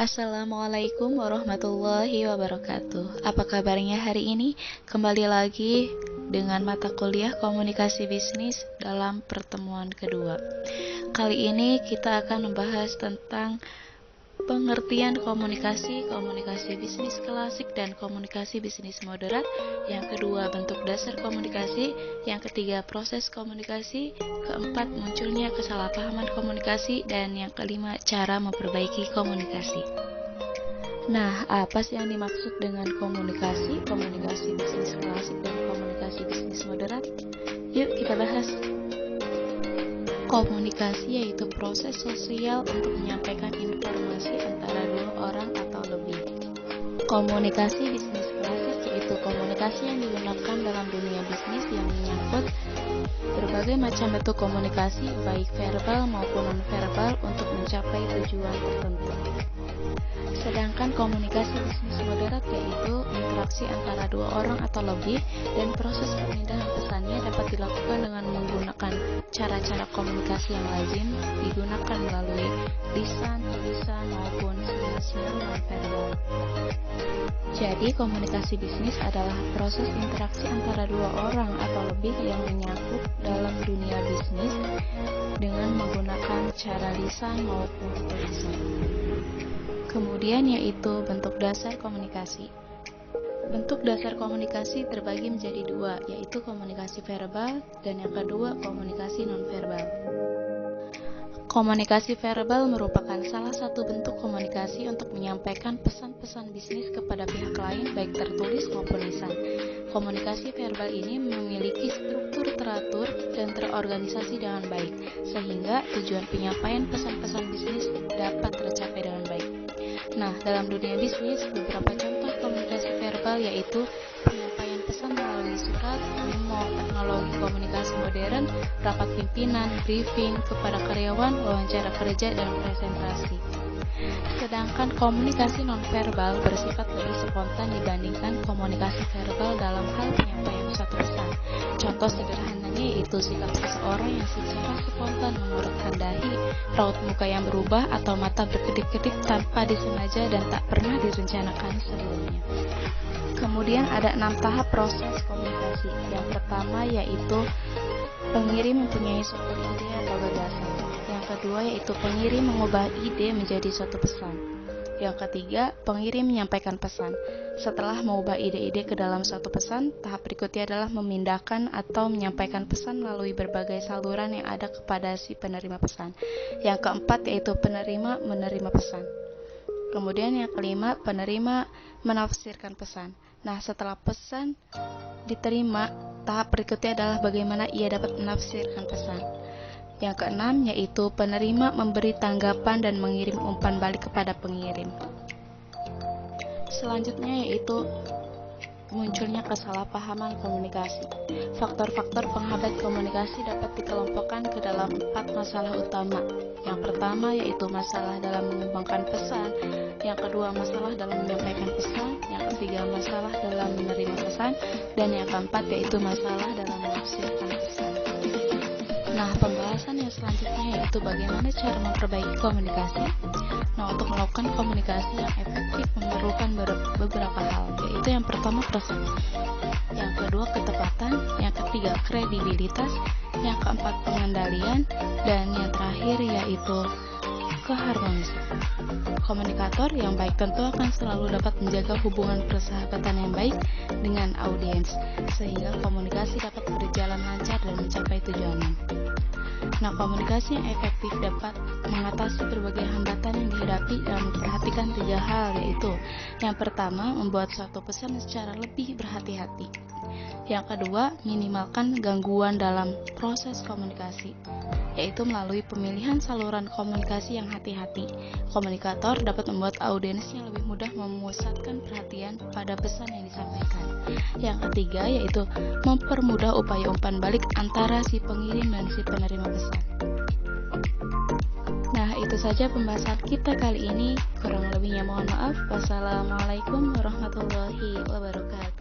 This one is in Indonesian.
Assalamualaikum warahmatullahi wabarakatuh. Apa kabarnya hari ini? Kembali lagi dengan mata kuliah komunikasi bisnis dalam pertemuan kedua. Kali ini kita akan membahas tentang pengertian komunikasi bisnis klasik dan komunikasi bisnis moderat. Yang kedua, bentuk dasar komunikasi. Yang ketiga, proses komunikasi. Keempat, munculnya kesalahpahaman komunikasi. Dan yang kelima, cara memperbaiki komunikasi. Nah, apa sih yang dimaksud dengan komunikasi bisnis klasik dan komunikasi bisnis moderat? Yuk kita bahas. Komunikasi yaitu proses sosial untuk menyampaikan informasi antara dua orang atau lebih. Komunikasi bisnis klasik yaitu komunikasi yang digunakan dalam dunia bisnis yang menyangkut berbagai macam bentuk komunikasi baik verbal maupun non-verbal untuk mencapai tujuan tertentu. Sedangkan komunikasi bisnis moderat yaitu interaksi antara dua orang atau lebih dan proses pemindahan pesannya dapat dilakukan dengan menggunakan cara-cara komunikasi yang lazim digunakan melalui lisan, tulisan maupun sinyal-sinyal non-verbal. Jadi komunikasi bisnis adalah proses interaksi antara dua orang atau lebih yang menyangkut dalam dunia bisnis dengan menggunakan cara lisan maupun tulisan. Kemudian yaitu bentuk dasar komunikasi. Bentuk dasar komunikasi terbagi menjadi dua, yaitu komunikasi verbal dan yang kedua komunikasi nonverbal. Komunikasi verbal merupakan salah satu bentuk komunikasi untuk menyampaikan pesan-pesan bisnis kepada pihak lain baik tertulis maupun lisan. Komunikasi verbal ini memiliki struktur teratur dan terorganisasi dengan baik, sehingga tujuan penyampaian pesan-pesan bisnis dapat tercapai dengan baik. Nah, dalam dunia bisnis, beberapa contoh komunikasi verbal yaitu penyampaian pesan melalui surat, memo, teknologi komunikasi modern, rapat pimpinan, briefing kepada karyawan, wawancara kerja, dan presentasi. Sedangkan komunikasi nonverbal bersifat lebih spontan dibandingkan komunikasi verbal dalam hal penyampaian suatu pesan. Contoh sederhananya yaitu sikap seseorang yang secara spontan mengurutkan dahi, raut muka yang berubah, atau mata berkedip-kedip tanpa disengaja dan tak pernah direncanakan sebelumnya. Kemudian ada 6 tahap proses komunikasi. Yang pertama yaitu pengirim mempunyai suatu ide atau gagasan. Yang kedua yaitu pengirim mengubah ide menjadi suatu pesan. Yang ketiga, pengirim menyampaikan pesan. Setelah mengubah ide-ide ke dalam suatu pesan, tahap berikutnya adalah memindahkan atau menyampaikan pesan melalui berbagai saluran yang ada kepada si penerima pesan. Yang keempat yaitu penerima menerima pesan. Kemudian yang kelima, penerima menafsirkan pesan. Nah, setelah pesan diterima, tahap berikutnya adalah bagaimana ia dapat menafsirkan pesan. Yang keenam yaitu penerima memberi tanggapan dan mengirim umpan balik kepada pengirim. Selanjutnya yaitu munculnya kesalahpahaman komunikasi. Faktor-faktor penghambat komunikasi dapat dikelompokkan ke dalam 4 masalah utama. Yang pertama yaitu masalah dalam mengembangkan pesan, yang kedua masalah dalam menyampaikan pesan, yang ketiga masalah dalam menerima pesan, dan yang keempat yaitu masalah dalam menafsirkan pesan. Nah, pembahasan yang selanjutnya yaitu bagaimana cara memperbaiki komunikasi. Nah, untuk melakukan komunikasi yang efektif memerlukan beberapa hal, yaitu yang pertama proses, yang kedua ketepatan, yang ketiga kredibilitas, yang keempat pengendalian, dan yang terakhir yaitu keharmonisan. Komunikator yang baik tentu akan selalu dapat menjaga hubungan persahabatan yang baik dengan audiens, sehingga komunikasi dapat berjalan lancar dan mencapai tujuannya. Nah, komunikasi yang efektif dapat mengatasi berbagai hambatan yang dihadapi dan memperhatikan 3 hal, yaitu yang pertama, membuat suatu pesan secara lebih berhati-hati. Yang kedua, minimalkan gangguan dalam proses komunikasi, yaitu melalui pemilihan saluran komunikasi yang hati-hati. Komunikator dapat membuat audiensnya lebih mudah memusatkan perhatian pada pesan yang disampaikan. Yang ketiga yaitu mempermudah upaya umpan balik antara si pengirim dan si penerima pesan. Nah, itu saja pembahasan kita kali ini. Kurang lebihnya mohon maaf. Wassalamualaikum warahmatullahi wabarakatuh.